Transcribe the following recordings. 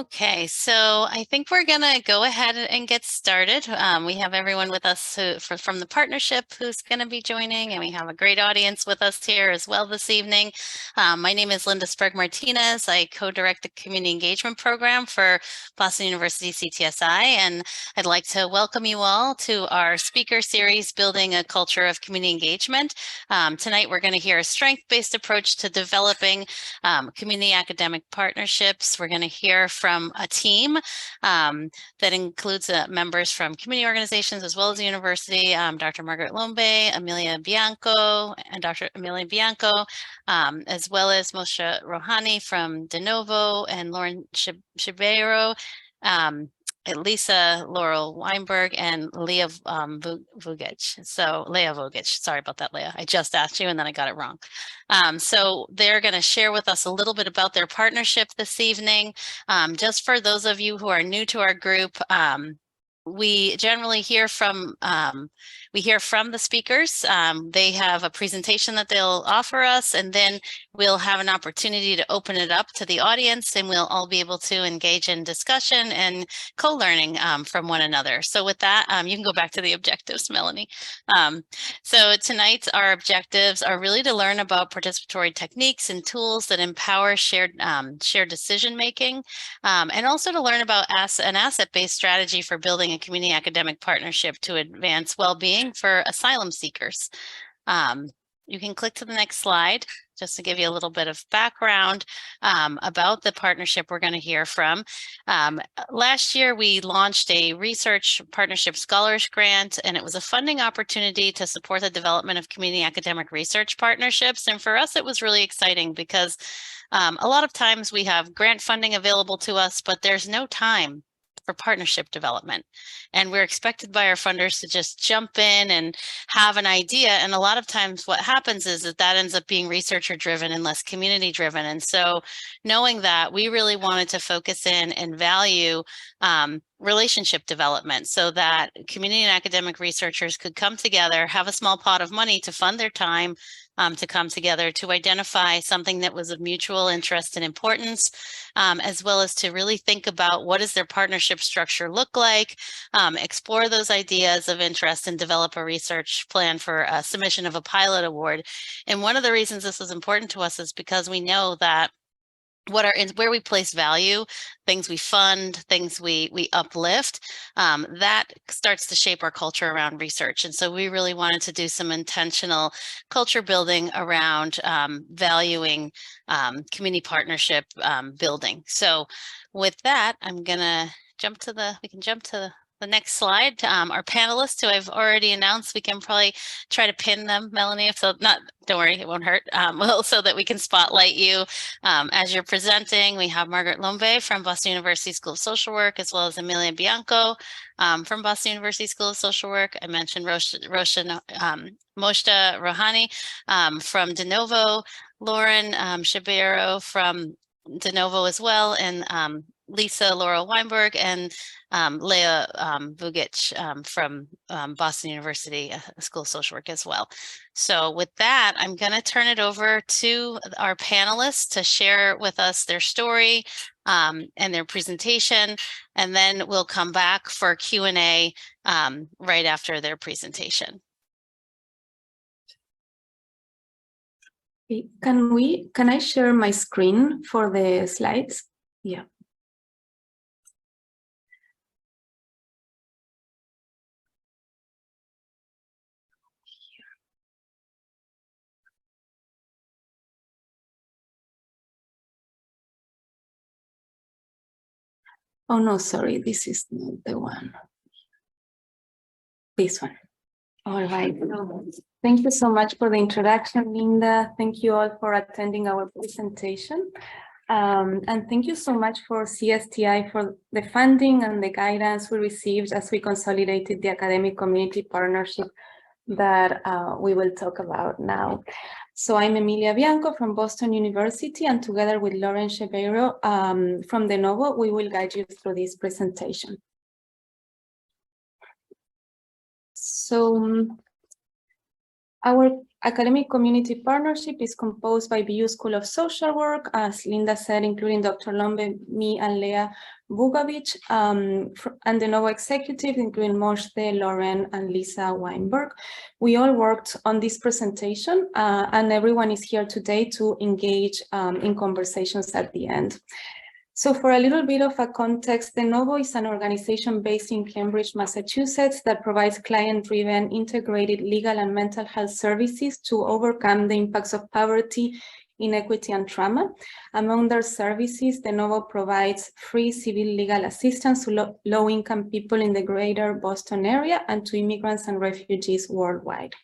Okay, so I think we're going to go ahead and get started. We have everyone with us from the partnership who's going to be joining, and we have a great audience with us here as well this evening. My name is Linda Sprague-Martinez. I co-direct the Community Engagement Program for Boston University CTSI, and I'd like to welcome you all to our speaker series, Building a Culture of Community Engagement. Tonight, we're going to hear a strength-based approach to developing community academic partnerships. We're going to hear from a team that includes members from community organizations as well as the university, Dr. Margaret Lombe, Emilia Bianco, and Dr. Emilia Bianco, as well as Mojdeh Rohani from De Novo and Lauren Shebairo, Lisa Laurel Weinberg, and Leah Vugic. So Leah Vugic, sorry about that, Leah. I just asked you and then I got it wrong. So they're going to share with us a little bit about their partnership this evening. Just for those of you who are new to our group, we generally hear from the speakers. They have a presentation that they'll offer us, and then we'll have an opportunity to open it up to the audience, and we'll all be able to engage in discussion and co-learning from one another. So with that, you can go back to the objectives, Melanie. So tonight, our objectives are really to learn about participatory techniques and tools that empower shared decision-making, and also to learn about an asset-based strategy for building a community academic partnership to advance well-being for asylum seekers. You can click to the next slide just to give you a little bit of background about the partnership we're going to hear from. Last year, we launched a research partnership scholars grant, and it was a funding opportunity to support the development of community academic research partnerships. And for us, it was really exciting because a lot of times we have grant funding available to us, but there's no time for partnership development. And we're expected by our funders to just jump in and have an idea. And a lot of times what happens is that ends up being researcher driven and less community driven. And so knowing that, we really wanted to focus in and value relationship development so that community and academic researchers could come together, have a small pot of money to fund their time to come together to identify something that was of mutual interest and importance, as well as to really think about what does their partnership structure look like, explore those ideas of interest, and develop a research plan for a submission of a pilot award. And one of the reasons this is important to us is because we know that where we place value, things we fund, things we uplift, that starts to shape our culture around research. And so we really wanted to do some intentional culture building around valuing community partnership building. So with that, I'm gonna jump to the next slide. Our panelists, who I've already announced, we can probably try to pin them, Melanie, don't worry, it won't hurt, so that we can spotlight you as you're presenting. We have Margaret Lombe from Boston University School of Social Work, as well as Emilia Bianco from Boston University School of Social Work. I mentioned Mojdeh Rohani from De Novo, Lauren Shebairo from De Novo as well, and Lisa Laurel Weinberg and Leah Vugic from Boston University School of Social Work as well. So with that, I'm going to turn it over to our panelists to share with us their story and their presentation, and then we'll come back for Q&A right after their presentation. Can I share my screen for the slides? Yeah. Oh, no, sorry, this is not the one. This one. All right. Thank you so much for the introduction, Linda. Thank you all for attending our presentation. And thank you so much for CSTI for the funding and the guidance we received as we consolidated the academic community partnership that we will talk about now. So I'm Emilia Bianco from Boston University, and together with Lauren Shebairo from De Novo, we will guide you through this presentation. So Our academic community partnership is composed by BU School of Social Work, as Linda said, including Dr. Lombe, me, and Leah Vugic, and the Novo executive, including Mojdeh, Laurel, and Lisa Weinberg. We all worked on this presentation, and everyone is here today to engage in conversations at the end. So for a little bit of a context, the Novo is an organization based in Cambridge, Massachusetts, that provides client-driven, integrated legal and mental health services to overcome the impacts of poverty, inequity, and trauma. Among their services, the Novo provides free civil legal assistance to low-income people in the greater Boston area and to immigrants and refugees worldwide.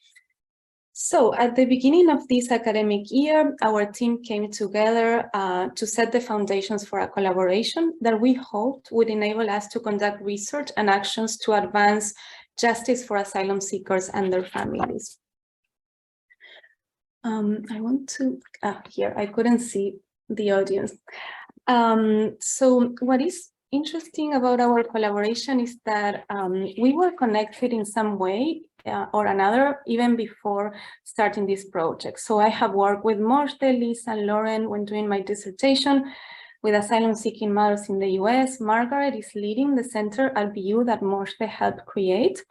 So at the beginning of this academic year, our team came together to set the foundations for a collaboration that we hoped would enable us to conduct research and actions to advance justice for asylum seekers and their families. I want to, here, I couldn't see the audience. So what is interesting about our collaboration is that we were connected in some way or another, even before starting this project. So I have worked with Mojdeh, Lisa, and Laurel when doing my dissertation with asylum-seeking mothers in the US. Margaret is leading the center at BU that Mojdeh helped create.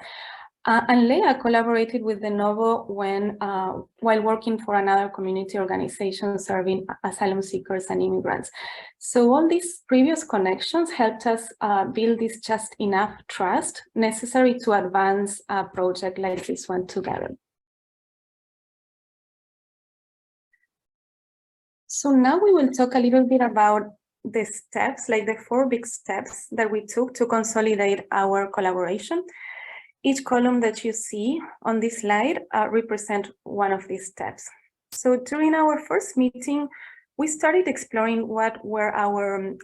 And Leah collaborated with the Novo while working for another community organization serving asylum seekers and immigrants. So all these previous connections helped us build this just enough trust necessary to advance a project like this one together. So now we will talk a little bit about the steps, like the 4 big steps that we took to consolidate our collaboration. Each column that you see on this slide represent one of these steps. So during our first meeting, we started exploring what were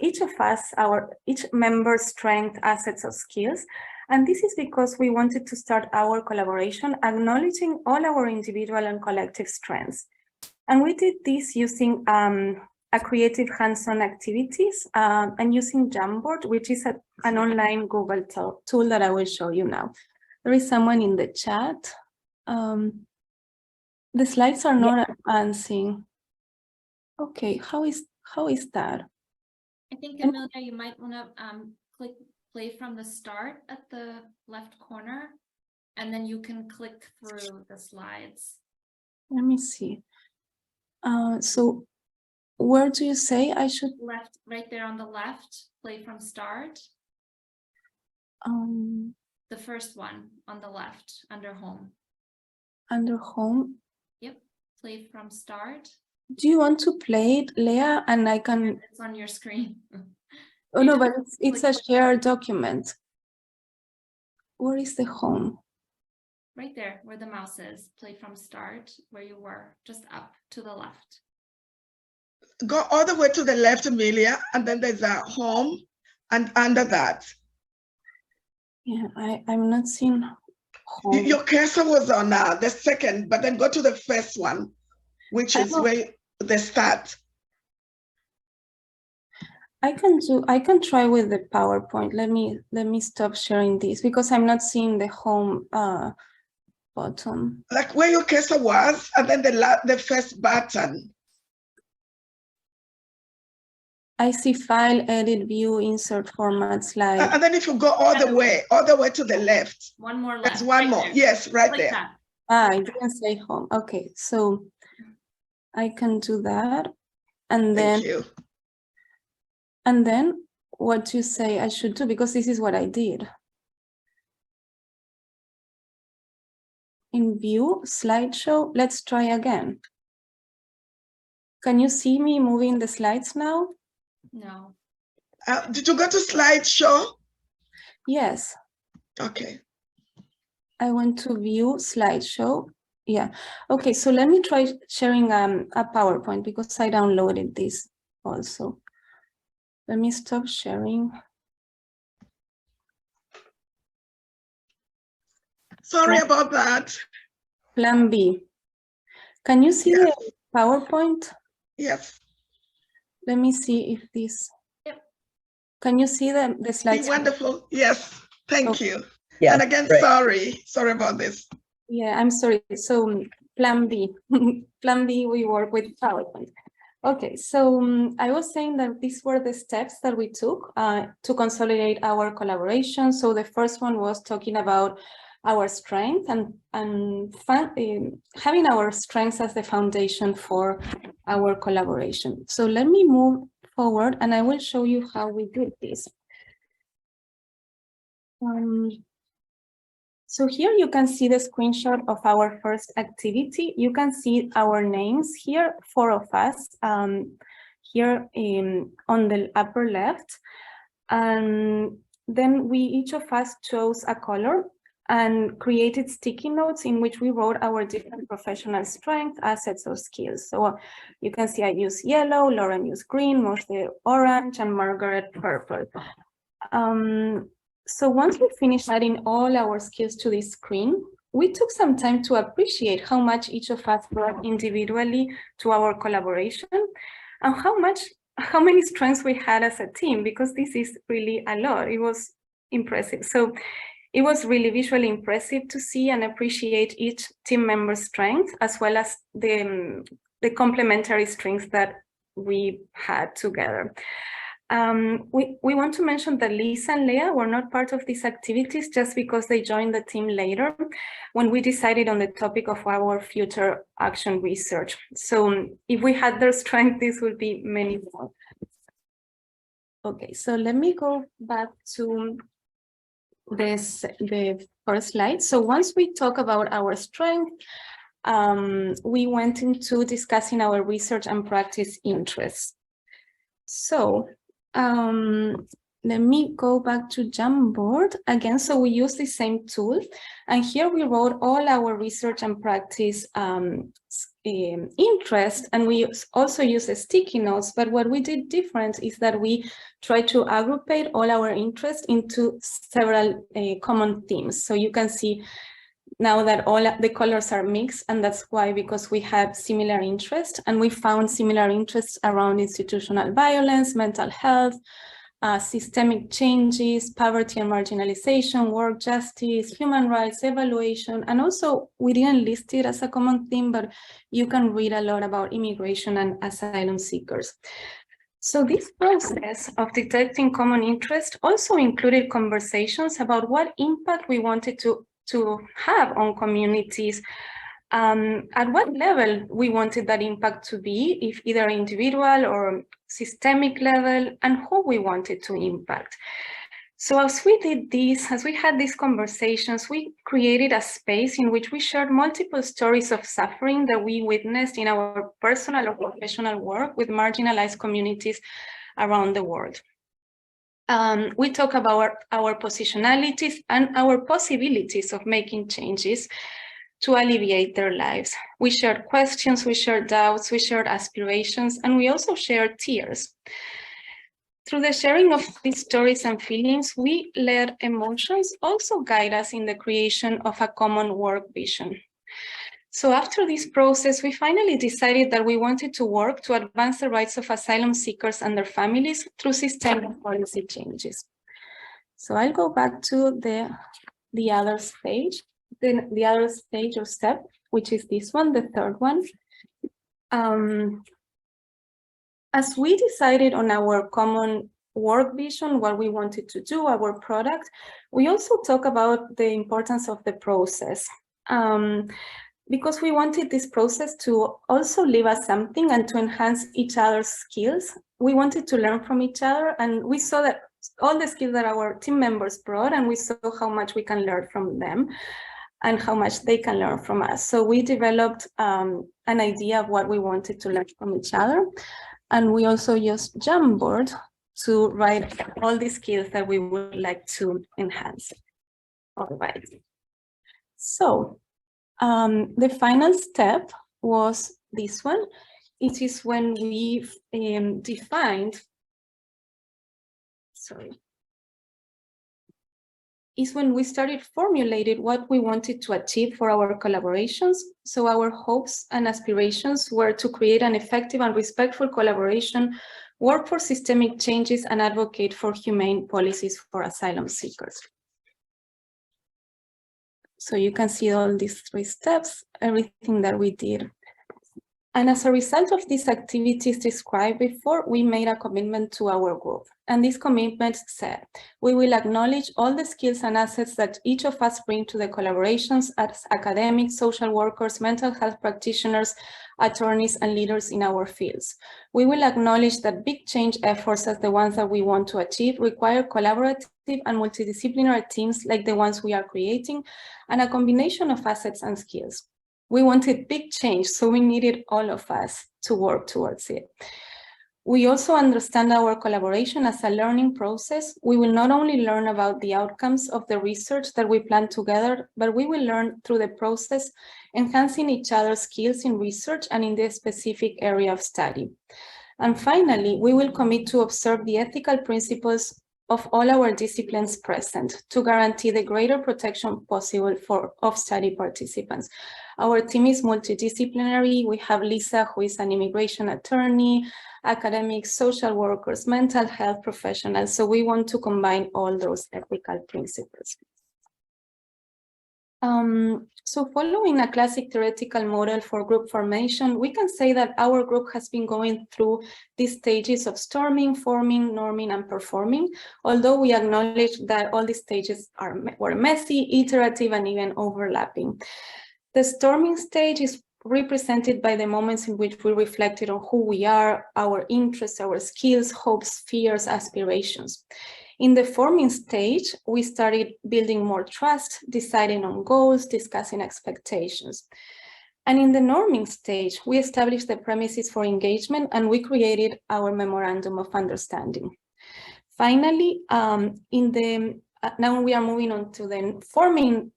each member's strengths, assets, or skills. And this is because we wanted to start our collaboration acknowledging all our individual and collective strengths. And we did this using a creative hands-on activities and using Jamboard, which is an online Google tool that I will show you now. There is someone in the chat. The slides are not advancing. Okay, how is that? I think, Emilia, you might want to click play from the start at the left corner, and then you can click through the slides. Let me see. So where do you say I should? Left, right there on the left, play from start. The first one on the left, under home. Under home? Yep, play from start. Do you want to play it, Leah? And I can... It's on your screen. Oh, no, but it's a shared document. Where is the home? Right there, where the mouse is. Play from start, where you were, just up to the left. Go all the way to the left, Emilia, and then there's a home, and under that. Yeah, I'm not seeing home. Your cursor was on the second, but then go to the first one, which is where they start. I can try with the PowerPoint. Let me stop sharing this because I'm not seeing the home button. Like where your cursor was, and then the first button. I see file, edit, view, insert, format, slide. And then if you go all the way to the left. One more left. There's one more. Yes, right like there. That. I didn't say home. Okay, so I can do that. And then, Thank you. And then what you say I should do, because this is what I did. In view, slideshow, let's try again. Can you see me moving the slides now? No. Did you go to slideshow? Yes. Okay. I went to view slideshow. Yeah. Okay, so let me try sharing a PowerPoint because I downloaded this also. Let me stop sharing. Sorry about that. Plan B. Can you see the PowerPoint? Yes. Let me see if this. Yep. Can you see the slides? Wonderful. Yes. Thank you. Yeah, and again, great. sorry about this. Yeah, I'm sorry. So Plan B. Plan B, we work with PowerPoint. Okay, so I was saying that these were the steps that we took to consolidate our collaboration. So the first one was talking about our strength and having our strengths as the foundation for our collaboration. So let me move forward and I will show you how we did this. So here you can see the screenshot of our first activity. You can see our names here, 4 of us, here on the upper left. And then each of us chose a color and created sticky notes in which we wrote our different professional strengths, assets, or skills. So you can see I use yellow, Laurel used green, Mojdeh orange, and Margaret purple. So once we finished adding all our skills to this screen, we took some time to appreciate how much each of us brought individually to our collaboration and how many strengths we had as a team, because this is really a lot. It was impressive. So it was really visually impressive to see and appreciate each team member's strength, as well as the complementary strengths that we had together. We want to mention that Lisa and Leah were not part of these activities just because they joined the team later when we decided on the topic of our future action research. So if we had their strength, this would be many more. Okay, so let me go back to the first slide. So once we talk about our strength, we went into discussing our research and practice interests. So let me go back to Jamboard again. So we use the same tool, and here we wrote all our research and practice interest, and we also use the sticky notes. But what we did different is that we tried to aggregate all our interests into several common themes. So you can see now that all the colors are mixed, and that's why, because we have similar interests, and we found similar interests around institutional violence, mental health, systemic changes, poverty and marginalization, work justice, human rights, evaluation, and also we didn't list it as a common theme, but you can read a lot about immigration and asylum seekers. So this process of detecting common interest also included conversations about what impact we wanted to have on communities, at what level we wanted that impact to be, if either individual or systemic level, and who we wanted to impact. So as we did this, as we had these conversations, we created a space in which we shared multiple stories of suffering that we witnessed in our personal or professional work with marginalized communities around the world. We talk about our positionalities and our possibilities of making changes to alleviate their lives. We shared questions, we shared doubts, we shared aspirations, and we also shared tears. Through the sharing of these stories and feelings, we let emotions also guide us in the creation of a common work vision. So after this process, we finally decided that we wanted to work to advance the rights of asylum seekers and their families through systemic policy changes. So I'll go back to the other stage, the other stage or step, which is this one, the third one. As we decided on our common work vision, what we wanted to do, our product, we also talk about the importance of the process. Because we wanted this process to also leave us something and to enhance each other's skills. We wanted to learn from each other, and we saw that all the skills that our team members brought, and we saw how much we can learn from them and how much they can learn from us. So we developed an idea of what we wanted to learn from each other. And we also used Jamboard to write all the skills that we would like to enhance. All right. So the final step was this one. It is when we defined, is when we started formulating what we wanted to achieve for our collaborations. So our hopes and aspirations were to create an effective and respectful collaboration, work for systemic changes, and advocate for humane policies for asylum seekers. So you can see all these 3 steps, everything that we did. And as a result of these activities described before, we made a commitment to our group. And this commitment said, we will acknowledge all the skills and assets that each of us bring to the collaborations as academics, social workers, mental health practitioners, attorneys, and leaders in our fields. We will acknowledge that big change efforts as the ones that we want to achieve require collaborative and multidisciplinary teams like the ones we are creating, and a combination of assets and skills. We wanted big change, so we needed all of us to work towards it. We also understand our collaboration as a learning process. We will not only learn about the outcomes of the research that we plan together, but we will learn through the process, enhancing each other's skills in research and in the specific area of study. And finally, we will commit to observe the ethical principles of all our disciplines present to guarantee the greater protection possible of study participants. Our team is multidisciplinary. We have Lisa, who is an immigration attorney, academics, social workers, mental health professionals. So we want to combine all those ethical principles. So following a classic theoretical model for group formation, we can say that our group has been going through these stages of storming, forming, norming, and performing, although we acknowledge that all these stages were messy, iterative, and even overlapping. The storming stage is represented by the moments in which we reflected on who we are, our interests, our skills, hopes, fears, aspirations. In the forming stage, we started building more trust, deciding on goals, discussing expectations. And in the norming stage, we established the premises for engagement and we created our memorandum of understanding. Finally, now we are moving on to the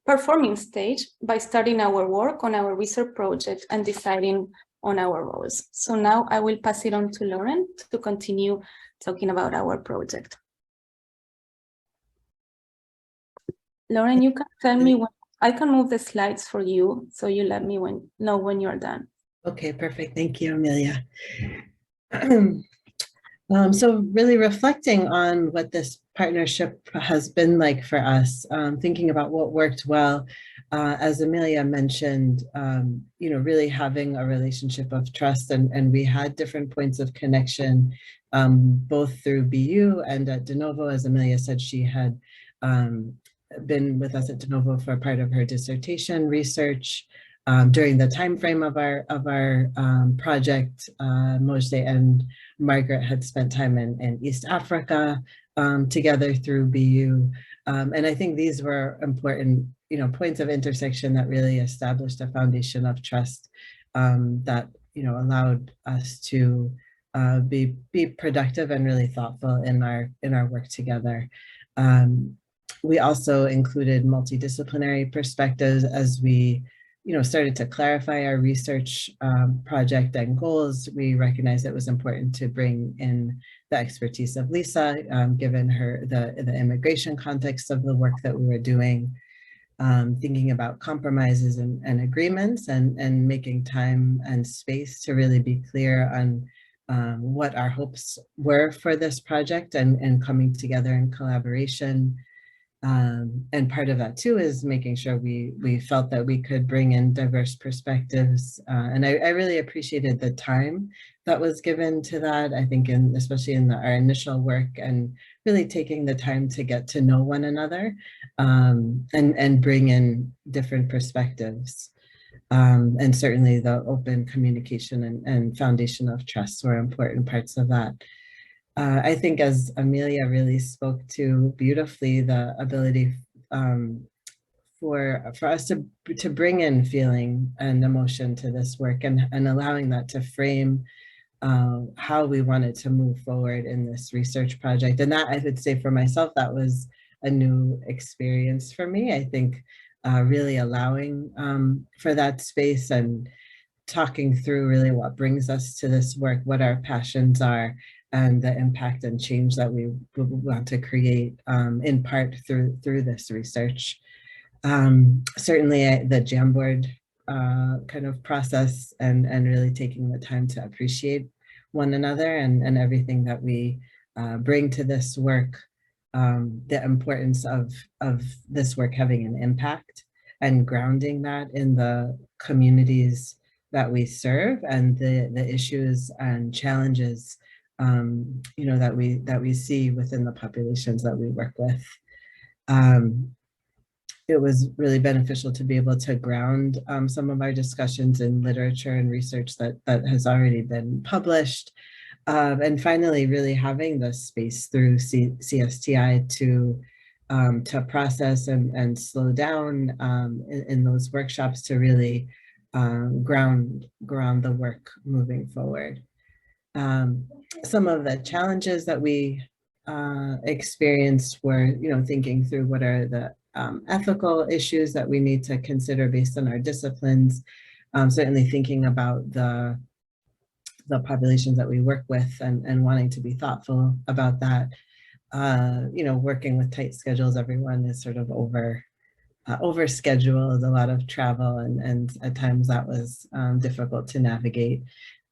performing stage by starting our work on our research project and deciding on our roles. So now I will pass it on to Lauren to continue talking about our project. Lauren, you can tell me when I can move the slides for you, so you let me know when you're done. Okay, perfect. Thank you, Emilia. So really reflecting on what this partnership has been like for us, thinking about what worked well, as Emilia mentioned, really having a relationship of trust, and we had different points of connection, both through BU and at De Novo. As Emilia said, she had been with us at De Novo for part of her dissertation research. During the time frame of our project, Mojdeh and Margaret had spent time in East Africa together through BU. And I think these were important, points of intersection that really established a foundation of trust that, allowed us to be productive and really thoughtful in our work together. We also included multidisciplinary perspectives as we started to clarify our research project and goals. We recognized it was important to bring in the expertise of Lisa, given the immigration context of the work that we were doing, thinking about compromises and agreements, and making time and space to really be clear on what our hopes were for this project and coming together in collaboration. And part of that too is making sure we felt that we could bring in diverse perspectives. And I really appreciated the time that was given to that. I think especially in our initial work, and really taking the time to get to know one another and bring in different perspectives. And certainly the open communication and foundation of trust were important parts of that. I think, as Emilia really spoke to beautifully, the ability for us to bring in feeling and emotion to this work, and allowing that to frame how we wanted to move forward in this research project. And that, I would say for myself, that was a new experience for me. I think really allowing for that space and talking through really what brings us to this work, what our passions are, and the impact and change that we want to create in part through this research. Certainly the Jamboard kind of process and really taking the time to appreciate one another and everything that we bring to this work, the importance of this work having an impact, and grounding that in the communities that we serve and the issues and challenges that we see within the populations that we work with. It was really beneficial to be able to ground some of our discussions in literature and research that has already been published. And finally, really having the space through CSTI to process and slow down in those workshops to really ground the work moving forward. Some of the challenges that we experienced were, thinking through what are the ethical issues that we need to consider based on our disciplines. Certainly thinking about the populations that we work with and wanting to be thoughtful about that. Working with tight schedules, everyone is sort of over scheduled, a lot of travel, and at times that was difficult to navigate.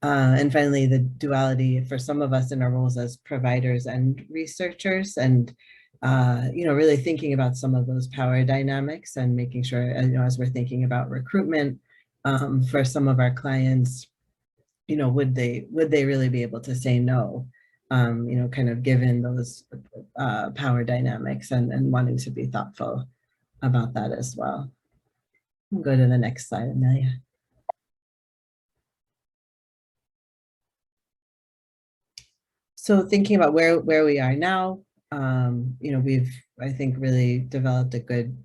And finally, the duality for some of us in our roles as providers and researchers, and really thinking about some of those power dynamics and making sure, as we're thinking about recruitment for some of our clients, would they really be able to say no? Kind of given those power dynamics and wanting to be thoughtful about that as well. We'll go to the next slide, Emilia. So thinking about where we are now, we've, I think, really developed a good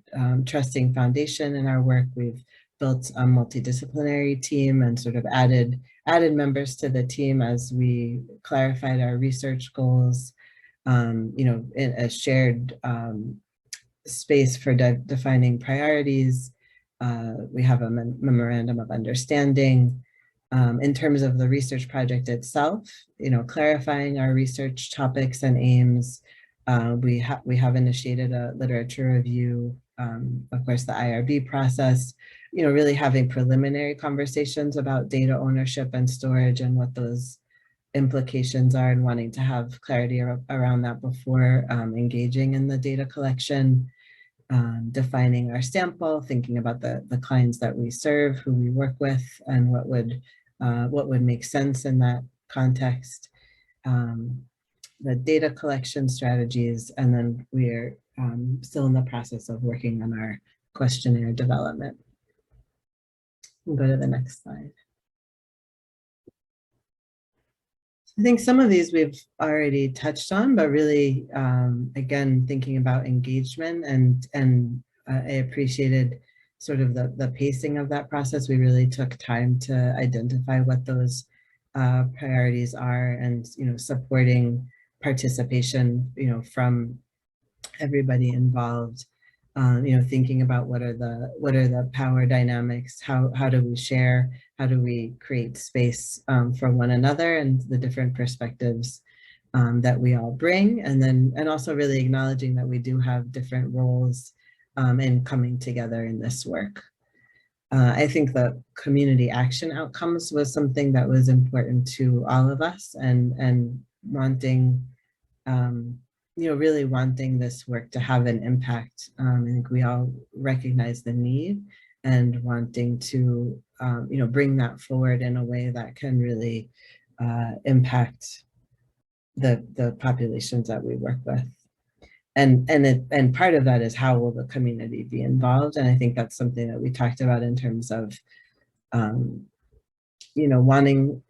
trusting foundation in our work. We've built a multidisciplinary team and sort of added members to the team as we clarified our research goals, in a shared space for defining priorities. We have a memorandum of understanding. In terms of the research project itself, clarifying our research topics and aims. We have initiated a literature review, of course, the IRB process, really having preliminary conversations about data ownership and storage and what those implications are, and wanting to have clarity around that before engaging in the data collection. Defining our sample, thinking about the clients that we serve, who we work with, and what would make sense in that context. The data collection strategies, and then we're still in the process of working on our questionnaire development. We'll go to the next slide. I think some of these we've already touched on, but really, again, thinking about engagement, and I appreciated sort of the pacing of that process. We really took time to identify what those priorities are, and supporting participation, from everybody involved. Thinking about what are the power dynamics, how do we share, how do we create space for one another and the different perspectives that we all bring, and also really acknowledging that we do have different roles in coming together in this work. I think the community action outcomes was something that was important to all of us, and wanting really wanting this work to have an impact. I think we all recognize the need, and wanting to, bring that forward in a way that can really impact the populations that we work with. And part of that is, how will the community be involved? And I think that's something that we talked about in terms of, wanting,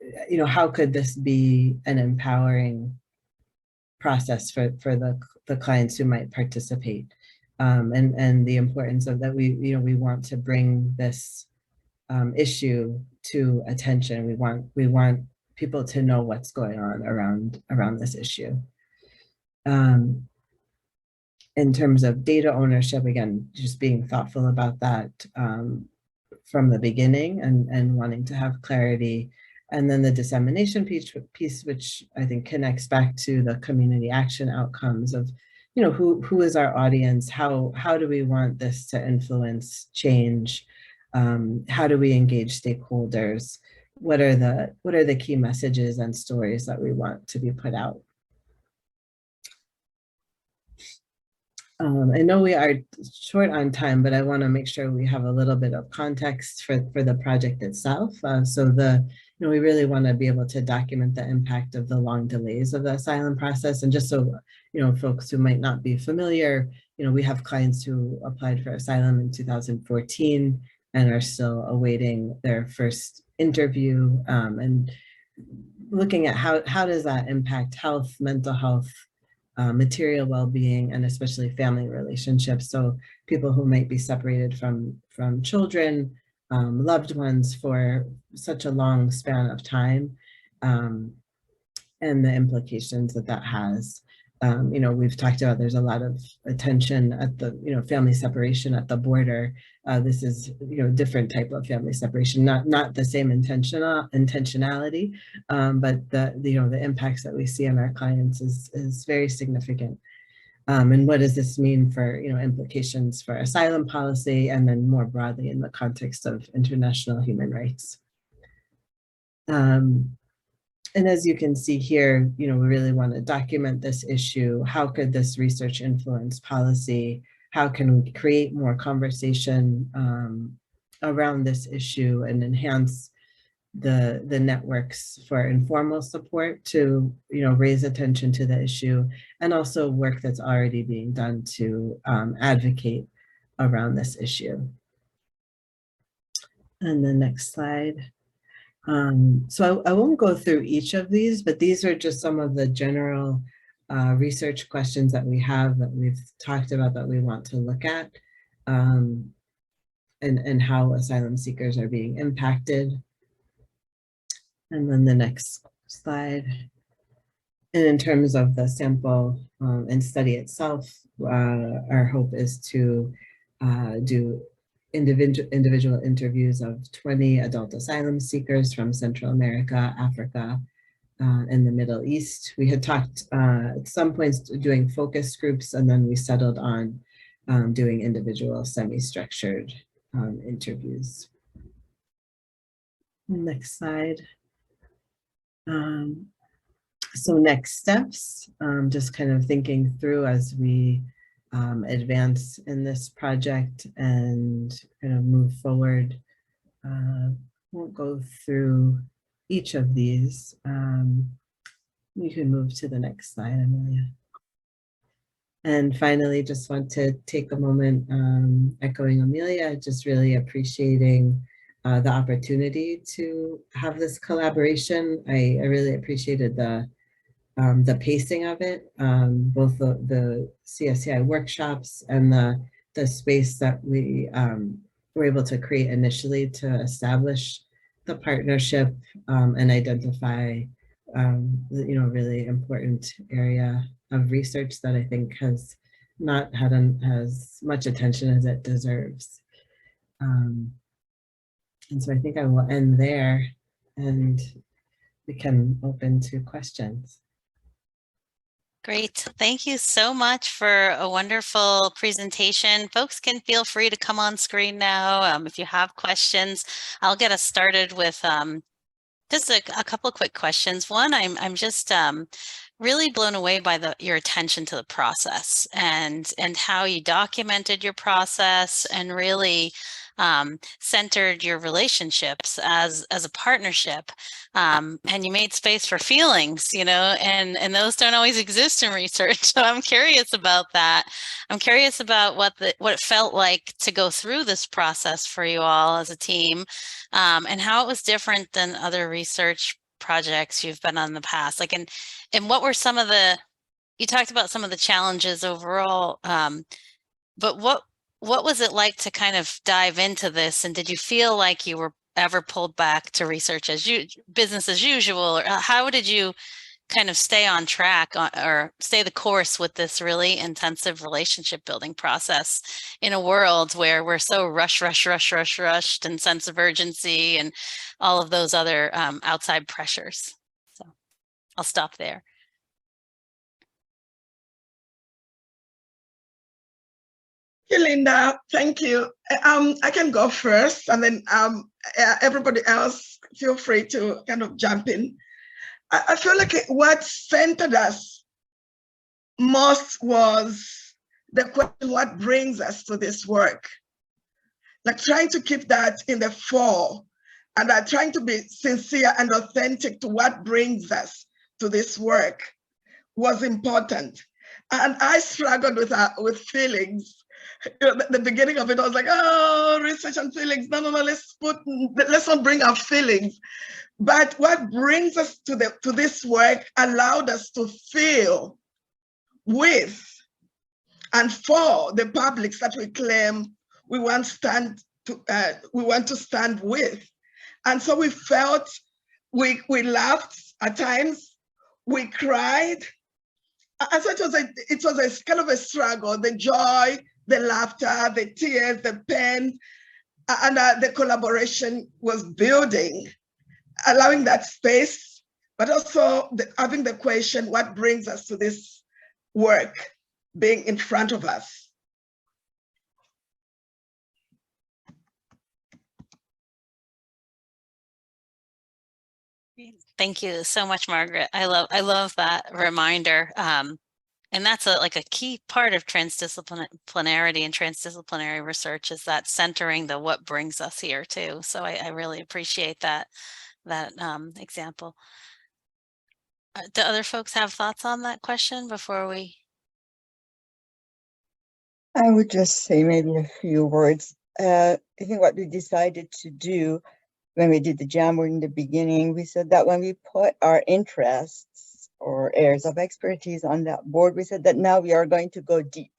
how could this be an empowering process for the clients who might participate, and the importance of that. We want to bring this issue to attention. We want people to know what's going on around this issue. In terms of data ownership, again, just being thoughtful about that from the beginning, and wanting to have clarity. And then the dissemination piece, which I think connects back to the community action outcomes of, who is our audience? How do we want this to influence change? How do we engage stakeholders? What are the key messages and stories that we want to be put out? I know we are short on time, but I want to make sure we have a little bit of context for the project itself. We really want to be able to document the impact of the long delays of the asylum process. And just so, folks who might not be familiar, we have clients who applied for asylum in 2014 and are still awaiting their first interview, and looking at how does that impact health, mental health, material well-being, and especially family relationships. So people who might be separated from children, loved ones for such a long span of time, and the implications that has. We've talked about there's a lot of attention at the, family separation at the border. This is, different type of family separation, not the same intentionality, but the impacts that we see on our clients is very significant. And what does this mean for, implications for asylum policy, and then more broadly in the context of international human rights? And as you can see here, we really want to document this issue. How could this research influence policy? How can we create more conversation around this issue and enhance the networks for informal support to, raise attention to the issue, and also work that's already being done to advocate around this issue. And the next slide. So I won't go through each of these, but these are just some of the general research questions that we have, that we've talked about, that we want to look at, and how asylum seekers are being impacted. And then the next slide. And in terms of the sample and study itself, our hope is to do individual interviews of 20 adult asylum seekers from Central America, Africa, and the Middle East. We had talked at some points doing focus groups, and then we settled on doing individual semi-structured interviews. Next slide. So next steps, just kind of thinking through as we advance in this project and kind of move forward. Won't go through each of these. You can move to the next slide, Emilia. And finally, just want to take a moment, echoing Emilia, just really appreciating the opportunity to have this collaboration. I really appreciated the pacing of it, both the CSCI workshops and the space that we were able to create initially to establish the partnership and identify really important area of research that I think has not had as much attention as it deserves. And so I think I will end there, and we can open to questions. Great. Thank you so much for a wonderful presentation. Folks can feel free to come on screen now. If you have questions, I'll get us started with just a couple of quick questions. One, I'm just really blown away by your attention to the process and how you documented your process and really centered your relationships as a partnership, and you made space for feelings, and those don't always exist in research. So I'm curious about that. I'm curious about what it felt like to go through this process for you all as a team, and how it was different than other research projects you've been on in the past. Like, and what were some of you talked about some of the challenges overall, but what was it like to kind of dive into this? And did you feel like you were ever pulled back to research as business as usual? Or how did you kind of stay on track or stay the course with this really intensive relationship building process in a world where we're so rushed and sense of urgency and all of those other outside pressures? So I'll stop there. Linda, thank you. I can go first, and then everybody else feel free to kind of jump in. I feel like what centered us most was the question, what brings us to this work? Like trying to keep that in the fore and trying to be sincere and authentic to what brings us to this work was important. And I struggled with feelings. You know, the beginning of it, I was like, oh, research and feelings. No, let's not bring our feelings. But what brings us to this work allowed us to feel with and for the publics that we claim we want to stand with. And so we felt, we laughed at times, we cried. And so it was a kind of a struggle, the joy, the laughter, the tears, the pain, and the collaboration was building, allowing that space, but also having the question, what brings us to this work being in front of us? Thank you so much, Margaret. I love that reminder. And that's like a key part of transdisciplinarity and transdisciplinary research, is that centering the what brings us here too. So I really appreciate that example. Do other folks have thoughts on that question before we? I would just say maybe a few words. I think what we decided to do when we did the Jamboard in the beginning, we said that when we put our interests or areas of expertise on that board, we said that now we are going to go deep.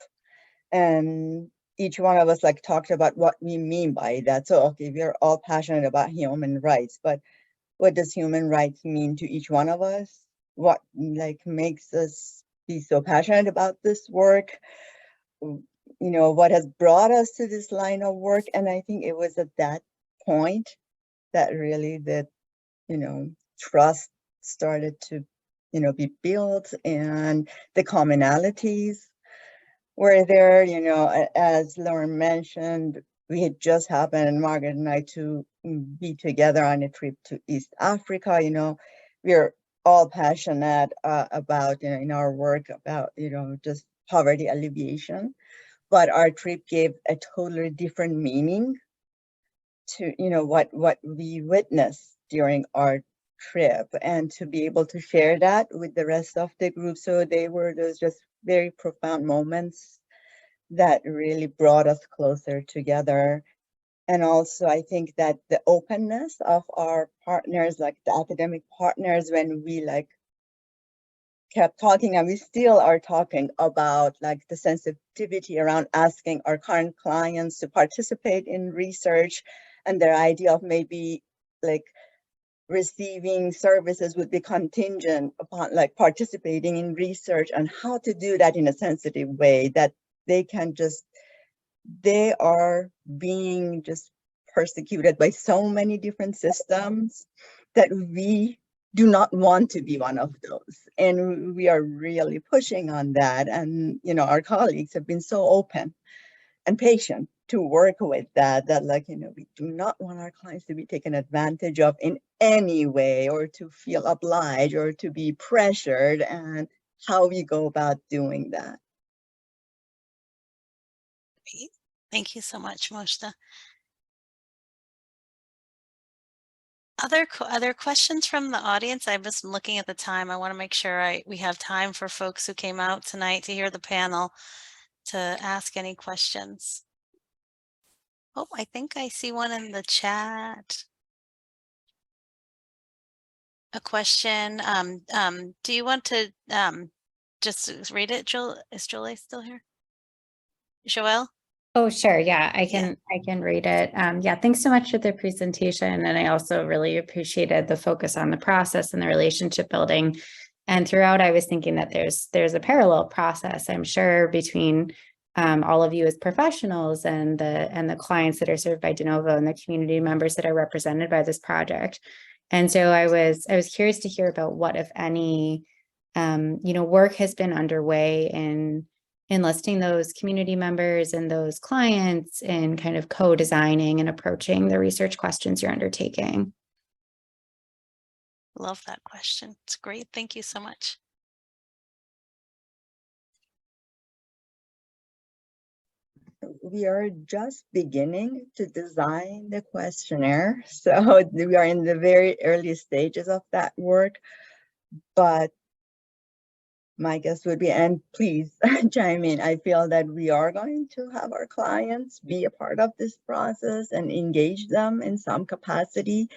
And each one of us like talked about what we mean by that. So, okay, we are all passionate about human rights, but what does human rights mean to each one of us? What like makes us be so passionate about this work? You know, what has brought us to this line of work? And I think it was at that point that really that, you know, trust started to, you know, be built, and the commonalities were there. You know, as Lauren mentioned, we had just happened, Margaret and I, to be together on a trip to East Africa. You know, we're all passionate about, you know, in our work about, you know, just poverty alleviation, but our trip gave a totally different meaning to, you know, what we witnessed during our trip, and to be able to share that with the rest of the group. So those just very profound moments that really brought us closer together. And also, I think that the openness of our partners, like the academic partners, when we like kept talking, and we still are talking about like the sensitivity around asking our current clients to participate in research, and their idea of maybe like receiving services would be contingent upon like participating in research, and how to do that in a sensitive way that they are being just persecuted by so many different systems that we do not want to be one of those. And we are really pushing on that. And, you know, our colleagues have been so open and patient to work with that, like, you know, we do not want our clients to be taken advantage of in any way, or to feel obliged, or to be pressured, and how we go about doing that. Thank you so much, Mojdeh. Other questions from the audience? I'm just looking at the time. I want to make sure we have time for folks who came out tonight to hear the panel to ask any questions. Oh, I think I see one in the chat. A question. Do you want to just read it, Joel? Is Joelle still here? Joelle? Oh, sure. Yeah, I can read it. Yeah, thanks so much for the presentation. And I also really appreciated the focus on the process and the relationship building. And throughout, I was thinking that there's a parallel process, I'm sure, between all of you as professionals and the clients that are served by De Novo, and the community members that are represented by this project. And so I was curious to hear about what, if any, you know, work has been underway in enlisting those community members and those clients in kind of co-designing and approaching the research questions you're undertaking. Love that question. It's great. Thank you so much. we are just beginning to design the questionnaire. So we are in the very early stages of that work, but my guess would be, and please chime in, I feel that we are going to have our clients be a part of this process and engage them in some capacity.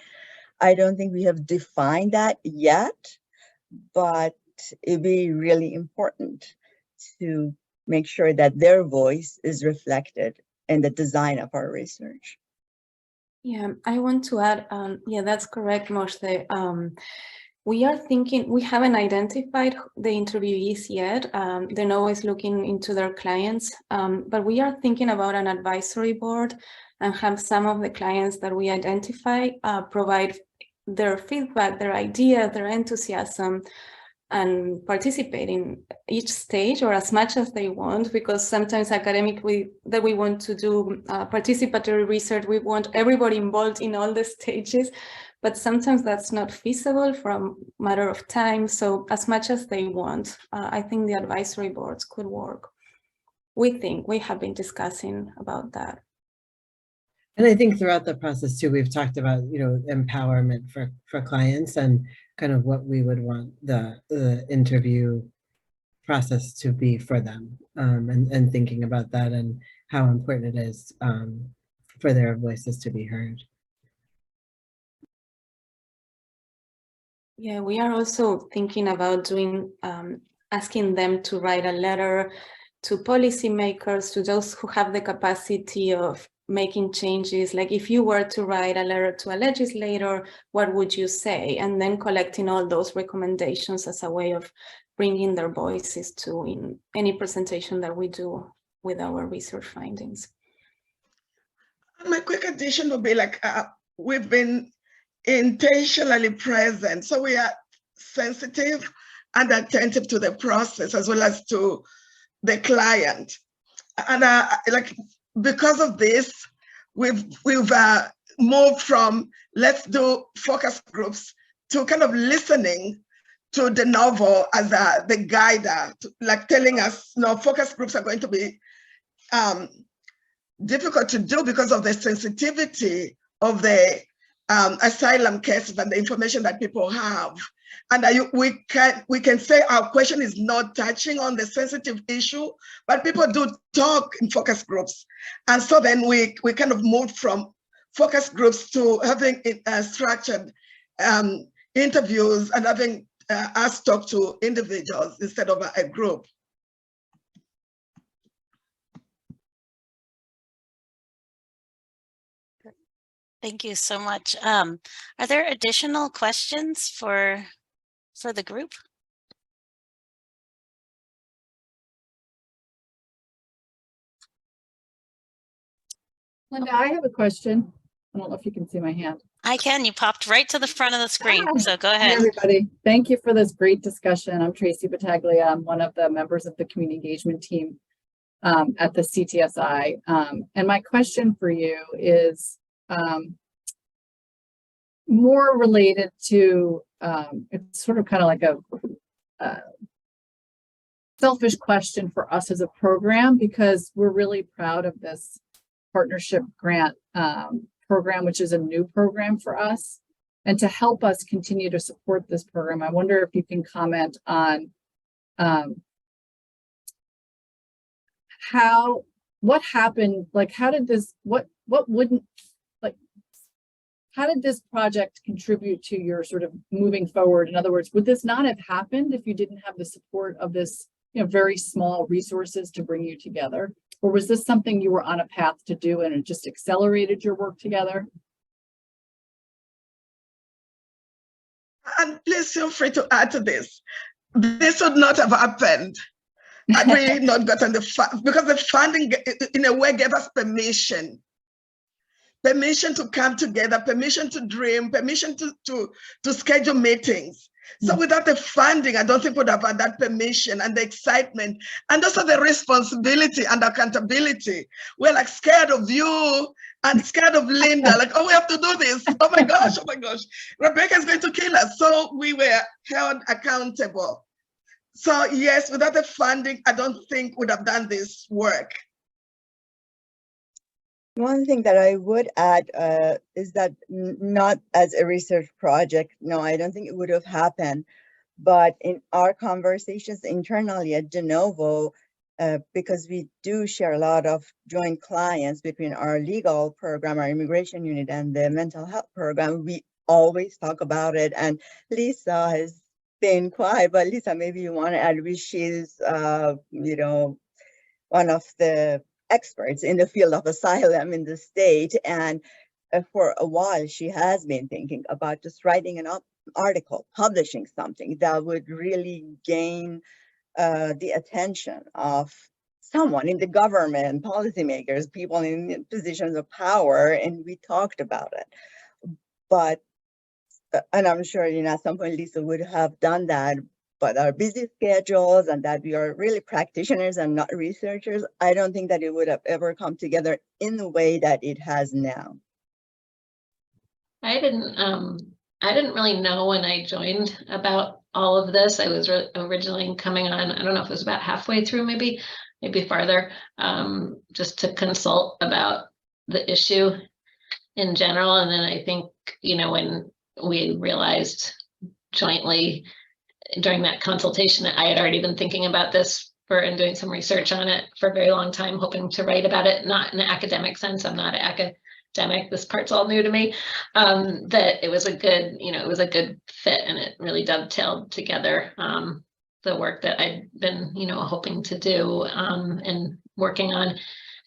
I don't think we have defined that yet, but it'd be really important to make sure that their voice is reflected in the design of our research. Yeah, I want to add, yeah, that's correct, Mojdeh. We are thinking, we haven't identified the interviewees yet. They're always looking into their clients, but we are thinking about an advisory board and have some of the clients that we identify provide their feedback, their ideas, their enthusiasm, and participate in each stage or as much as they want, because sometimes academically that we want to do participatory research, we want everybody involved in all the stages, but sometimes that's not feasible for a matter of time. So as much as they want, I think the advisory boards could work. We have been discussing about that. And I think throughout the process too, we've talked about, empowerment for clients and kind of what we would want the interview process to be for them, and thinking about that and how important it is for their voices to be heard. Yeah, we are also thinking about doing, asking them to write a letter to policymakers, to those who have the capacity of making changes. Like if you were to write a letter to a legislator, what would you say? And then collecting all those recommendations as a way of bringing their voices to in any presentation that we do with our research findings. My quick addition would be like, we've been intentionally present. So we are sensitive and attentive to the process as well as to the client. And like, because of this, we've moved from let's do focus groups to kind of listening to the novel as the guider, like telling us, no, focus groups are going to be difficult to do because of the sensitivity of the asylum cases and the information that people have. And we can say our question is not touching on the sensitive issue, but people do talk in focus groups. And so then we kind of moved from focus groups to having structured interviews and having us talk to individuals instead of a group. Thank you so much. Are there additional questions for the group? Linda, I have a question. I don't know if you can see my hand. I can. You popped right to the front of the screen. So go ahead. Hey, everybody. Thank you for this great discussion. I'm Tracy Battaglia. I'm one of the members of the community engagement team at the CTSI. And my question for you is more related to, it's sort of kind of like a selfish question for us as a program, because we're really proud of this partnership grant program, which is a new program for us. And to help us continue to support this program, I wonder if you can comment on what happened, like how did this, how did this project contribute to your sort of moving forward? In other words, would this not have happened if you didn't have the support of this, very small resources to bring you together? Or was this something you were on a path to do and it just accelerated your work together? And please feel free to add to this. This would not have happened had we not gotten because the funding in a way gave us permission to come together, permission to dream, permission to schedule meetings. So without the funding, I don't think we'd have had that permission and the excitement and also the responsibility and accountability. We're like scared of you and scared of Linda, like, oh, we have to do this. Oh my gosh, Rebecca is going to kill us. So we were held accountable. So yes, without the funding, I don't think we'd have done this work. One thing that I would add is that not as a research project, no, I don't think it would have happened, but in our conversations internally at De Novo, because we do share a lot of joint clients between our legal program, our immigration unit, and the mental health program, we always talk about it. And Lisa has been quiet, but Lisa, maybe you want to add, she's, you know, one of the experts in the field of asylum in the state. And for a while, she has been thinking about just writing an article, publishing something that would really gain the attention of someone in the government, policymakers, people in positions of power, and we talked about it. But, and I'm sure, you know, at some point Lisa would have done that, but our busy schedules and that we are really practitioners and not researchers, I don't think that it would have ever come together in the way that it has now. I didn't really know when I joined about all of this. I was originally coming on, I don't know if it was about halfway through, maybe farther, just to consult about the issue in general. And then I think, you know, when we realized jointly during that consultation that I had already been thinking about this and doing some research on it for a very long time, hoping to write about it, not in an academic sense. I'm not an academic. This part's all new to me. That it was a good, you know, it was a good fit, and it really dovetailed together the work that I'd been, you know, hoping to do and working on,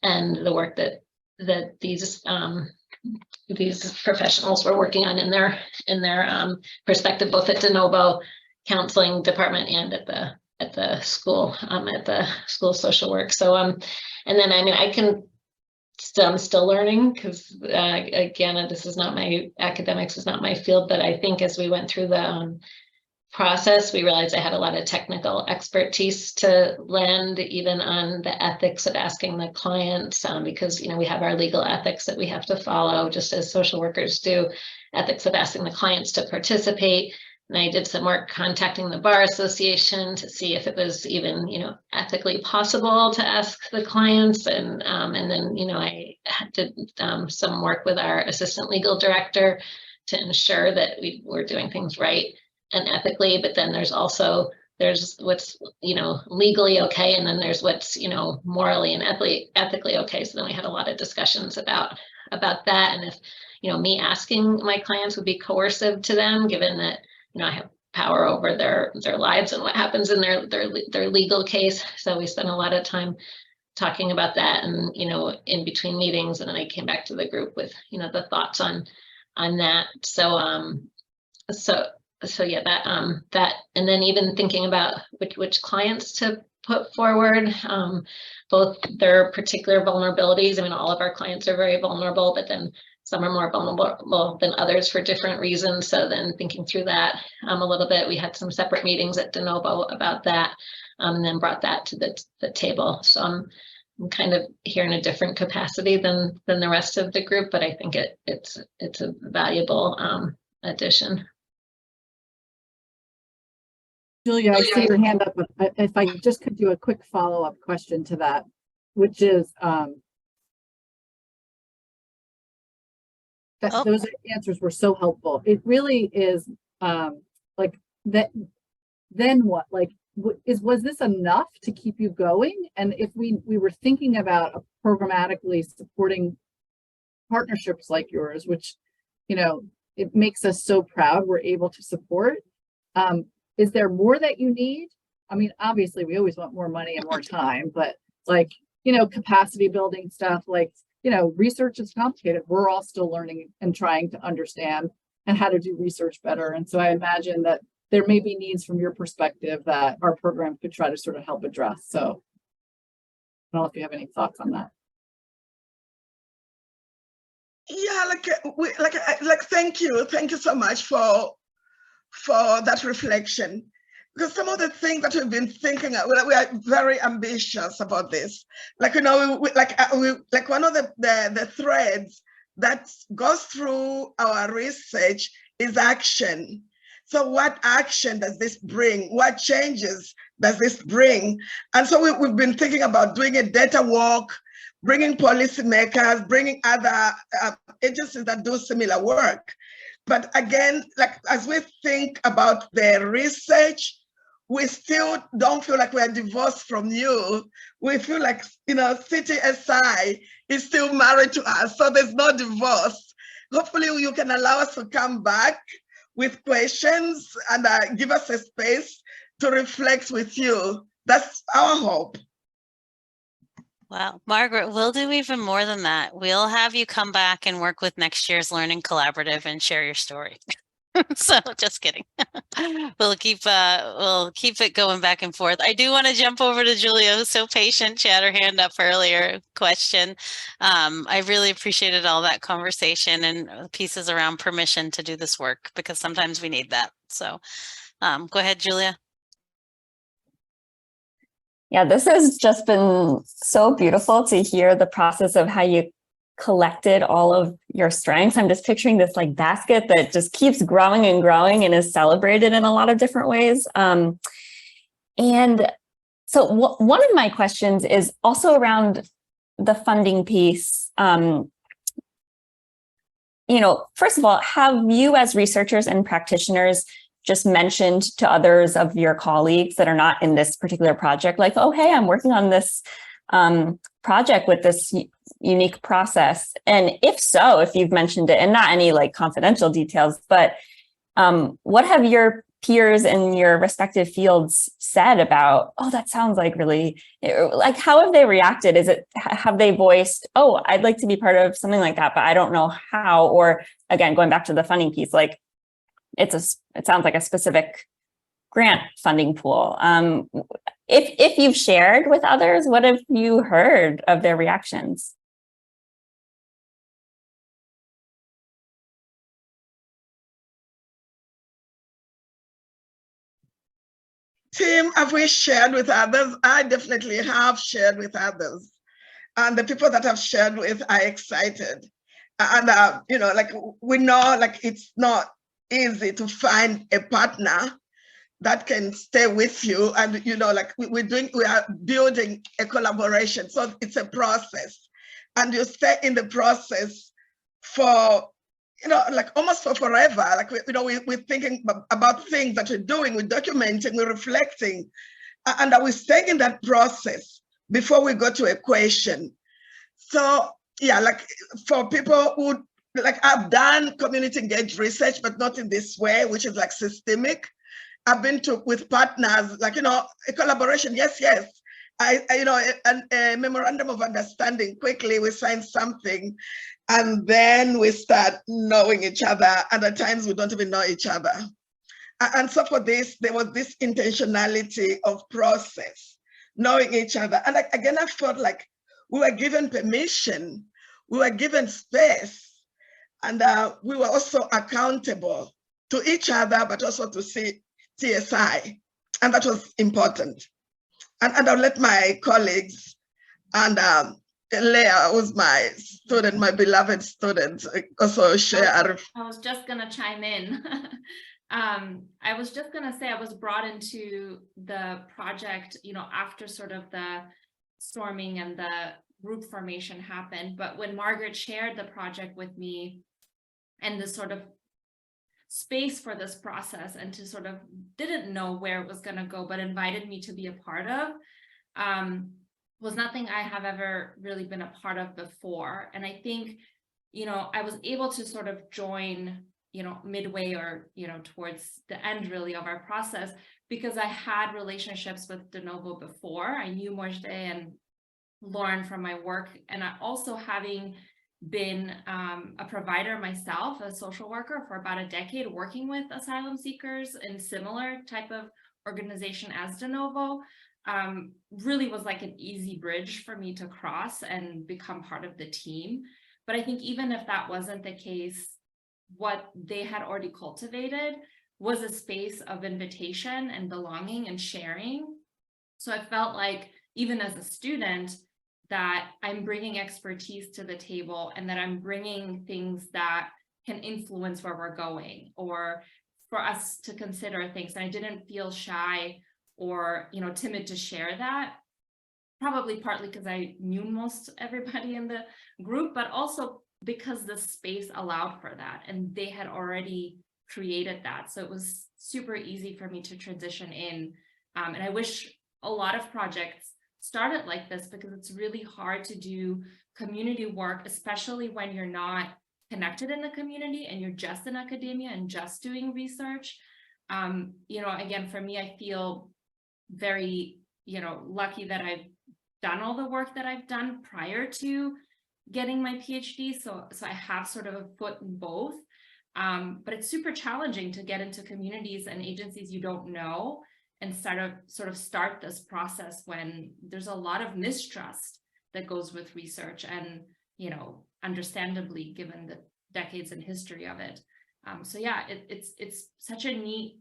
and the work that these professionals were working on in their perspective, both at De Novo counseling department and at the school social work. So and then I mean I'm still learning, because again, this is not my academics, is not my field, but I think as we went through the process, we realized I had a lot of technical expertise to lend, even on the ethics of asking the clients, because, you know, we have our legal ethics that we have to follow, just as social workers do, ethics of asking the clients to participate. And I did some work contacting the Bar Association to see if it was even, you know, ethically possible to ask the clients. And then, you know, I did some work with our assistant legal director to ensure that we were doing things right and ethically. But then there's what's, you know, legally okay, and then there's what's, you know, morally and ethically okay. So then we had a lot of discussions about that, and if, you know, me asking my clients would be coercive to them, given that, you know, I have power over their lives and what happens in their legal case. So we spent a lot of time talking about that, and, you know, in between meetings, and then I came back to the group with, you know, the thoughts on that. So yeah, that, and then even thinking about which clients to put forward, both their particular vulnerabilities. I mean, all of our clients are very vulnerable, but then some are more vulnerable than others for different reasons. So then thinking through that a little bit, we had some separate meetings at De Novo about that, and then brought that to the table. So I'm kind of here in a different capacity than the rest of the group, but I think it's a valuable addition. Julia, I see your hand up. If I just could do a quick follow-up question to that, which is those answers were so helpful. It really is like that. Then what? Like, was this enough to keep you going? And if we were thinking about programmatically supporting partnerships like yours, which, you know, it makes us so proud we're able to support. Is there more that you need? I mean, obviously we always want more money and more time, but like, you know, capacity building stuff, like, you know, research is complicated. We're all still learning and trying to understand and how to do research better. And so I imagine that there may be needs from your perspective that our program could try to sort of help address. So I don't know if you have any thoughts on that. Yeah, thank you so much for that reflection, because some of the things that we've been thinking, we are very ambitious about this. Like, you know, like one of the threads that goes through our research is action. So what action does this bring? What changes does this bring? And so we've been thinking about doing a data walk. bringing policymakers, bringing other agencies that do similar work. But again, like as we think about the research, we still don't feel like we're divorced from you. We feel like, you know, CTSI is still married to us, so there's no divorce. Hopefully you can allow us to come back with questions and give us a space to reflect with you. That's our hope. Wow, Margaret, we'll do even more than that. We'll have you come back and work with next year's Learning Collaborative and share your story. So just kidding. We'll keep it going back and forth. I do want to jump over to Julia, who's so patient. She had her hand up earlier. Question. I really appreciated all that conversation and pieces around permission to do this work, because sometimes we need that. So go ahead, Julia. Yeah, this has just been so beautiful to hear the process of how you collected all of your strengths. I'm just picturing this like basket that just keeps growing and growing and is celebrated in a lot of different ways. And so one of my questions is also around the funding piece. You know, first of all, have you as researchers and practitioners just mentioned to others of your colleagues that are not in this particular project, like, oh, hey, I'm working on this project with this unique process? And if so, if you've mentioned it, and not any like confidential details, but what have your peers in your respective fields said about, oh, that sounds like really, like, how have they reacted? Have they voiced, oh, I'd like to be part of something like that, but I don't know how? Or again, going back to the funding piece, like, it sounds like a specific grant funding pool. If you've shared with others, what have you heard of their reactions? Tim, have we shared with others? I definitely have shared with others. And the people that I've shared with are excited. And, you know, like we know, like it's not easy to find a partner that can stay with you. And, you know, like we are building a collaboration. So it's a process. And you stay in the process for, you know, like almost for forever. Like, we're thinking about things that we're doing, we're documenting, we're reflecting. And we're staying in that process before we go to a question. So yeah, like for people who, like I've done community engaged research, but not in this way, which is like systemic. I've been with partners, like, you know, a collaboration, yes. You know, a memorandum of understanding, quickly we sign something, and then we start knowing each other, and at times we don't even know each other. And so for this, there was this intentionality of process, knowing each other. And again, I felt like we were given permission, we were given space, and we were also accountable to each other, but also to CSI, and that was important. And I'll let my colleagues, and Leah, who's my student, my beloved student, also share. I was just gonna chime in. I was just gonna say I was brought into the project, you know, after sort of the storming and the group formation happened. But when Margaret shared the project with me and the sort of space for this process, and to sort of didn't know where it was going to go, but invited me to be a part of, was nothing I have ever really been a part of before. And I think, you know, I was able to sort of join, you know, midway or, you know, towards the end really of our process, because I had relationships with De Novo before. I knew Mojdeh and Lauren from my work, and I also, having been a provider myself, a social worker for about a decade, working with asylum seekers in similar type of organization as De Novo, really was like an easy bridge for me to cross and become part of the team. But I think even if that wasn't the case, what they had already cultivated was a space of invitation and belonging and sharing. So I felt like, even as a student, that I'm bringing expertise to the table, and that I'm bringing things that can influence where we're going, or for us to consider things. And I didn't feel shy or, you know, timid to share that. probably partly because I knew most everybody in the group, but also because the space allowed for that and they had already created that. So it was super easy for me to transition in. And I wish a lot of projects started like this, because it's really hard to do community work, especially when you're not connected in the community and you're just in academia and just doing research. You know, again, for me, I feel very, you know, lucky that I've done all the work that I've done prior to getting my PhD. So I have sort of a foot in both. But it's super challenging to get into communities and agencies you don't know and sort of start this process when there's a lot of mistrust that goes with research, and, you know, understandably, given the decades in history of it. So yeah, it's such a neat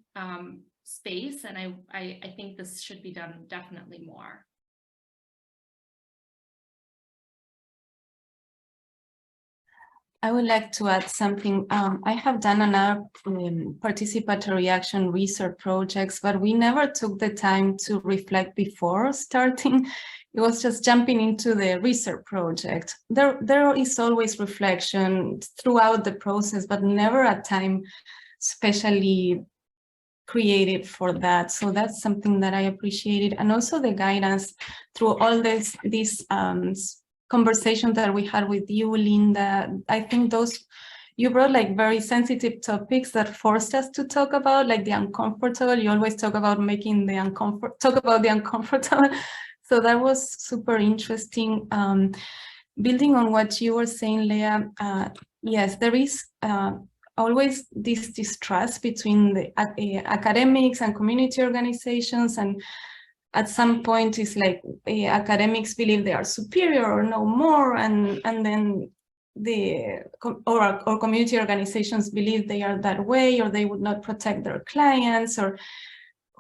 space, and I think this should be done definitely more. I would like to add something. I have done another participatory action research projects, but we never took the time to reflect before starting. It was just jumping into the research project. There is always reflection throughout the process, but never a time specially created for that. So that's something that I appreciated. And also the guidance through all these conversations that we had with you, Linda. I think you brought like very sensitive topics that forced us to talk about, like the uncomfortable. You always talk about making the uncomfortable. So that was super interesting. Building on what you were saying, Leah, yes, there is always this distrust between the academics and community organizations, and at some point it's like academics believe they are superior or know more, and then or community organizations believe they are that way, or they would not protect their clients, or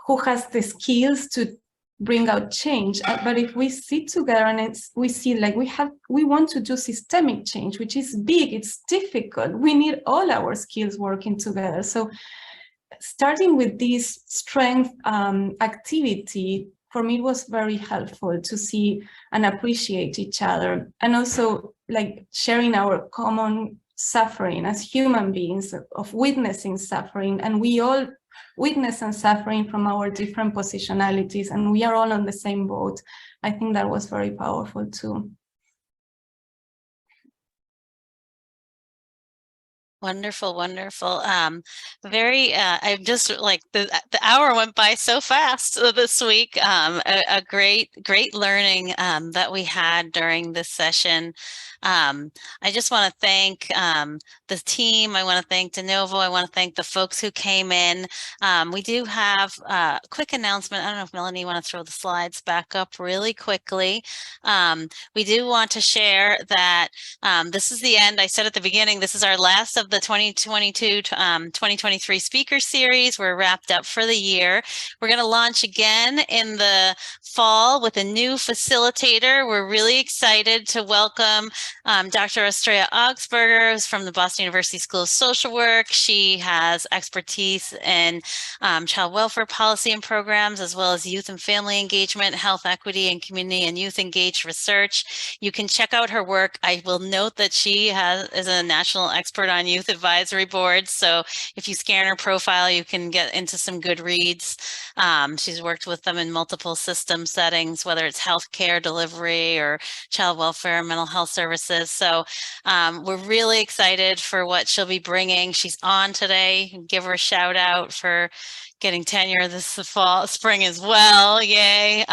who has the skills to bring out change. But if we sit together and we see like we want to do systemic change, which is big, it's difficult, we need all our skills working together. So starting with this strength activity, for me, it was very helpful to see and appreciate each other, and also like sharing our common suffering as human beings, of witnessing suffering, and we all witness and suffering from our different positionalities, and we are all on the same boat. I think that was very powerful too. Wonderful, wonderful. I'm just like the hour went by so fast this week. A great learning that we had during this session. I just want to thank the team. I want to thank De Novo. I want to thank the folks who came in. We do have a quick announcement. I don't know if Melanie, you want to throw the slides back up really quickly. We do want to share that this is the end. I said at the beginning, this is our last of the 2022-2023 speaker series. We're wrapped up for the year. We're going to launch again in the fall with a new facilitator. We're really excited to welcome Dr. Estrella Augsburger, who's from the Boston University School of Social Work. She has expertise in child welfare policy and programs, as well as youth and family engagement, health equity, and community and youth engaged research. You can check out her work. I will note that she is a national expert on youth advisory boards. So if you scan her profile, you can get into some good reads. She's worked with them in multiple system settings, whether it's healthcare delivery or child welfare, mental health services. So we're really excited for what she'll be bringing. She's on today. Give her a shout out for getting tenure this spring as well. Yay.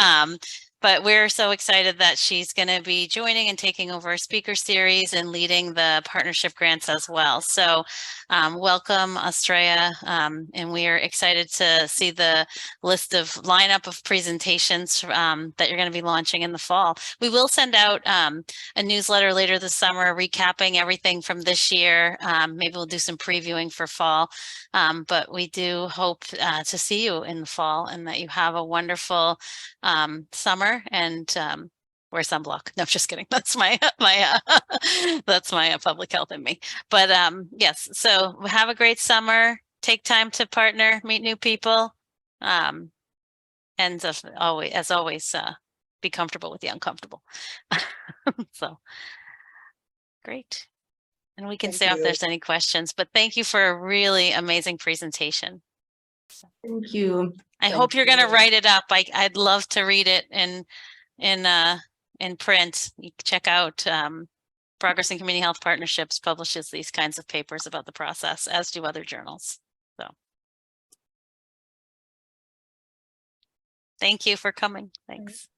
But we're so excited that she's going to be joining and taking over our speaker series and leading the partnership grants as well. So welcome, Estrella. And we are excited to see the lineup of presentations that you're going to be launching in the fall. We will send out a newsletter later this summer recapping everything from this year. Maybe we'll do some previewing for fall. But we do hope to see you in the fall, and that you have a wonderful summer, and wear sunblock. No, just kidding. That's my that's my public health in me. But yes, so have a great summer. Take time to partner, meet new people, and as always, be comfortable with the uncomfortable. So great. And we can Thank say if you. there's any questions, but thank you for a really amazing presentation. Thank you. I Thank hope you're going to you. write it up. I'd love to read it in print. You can check out Progress in Community Health Partnerships publishes these kinds of papers about the process, as do other journals. So thank you for coming. Thanks.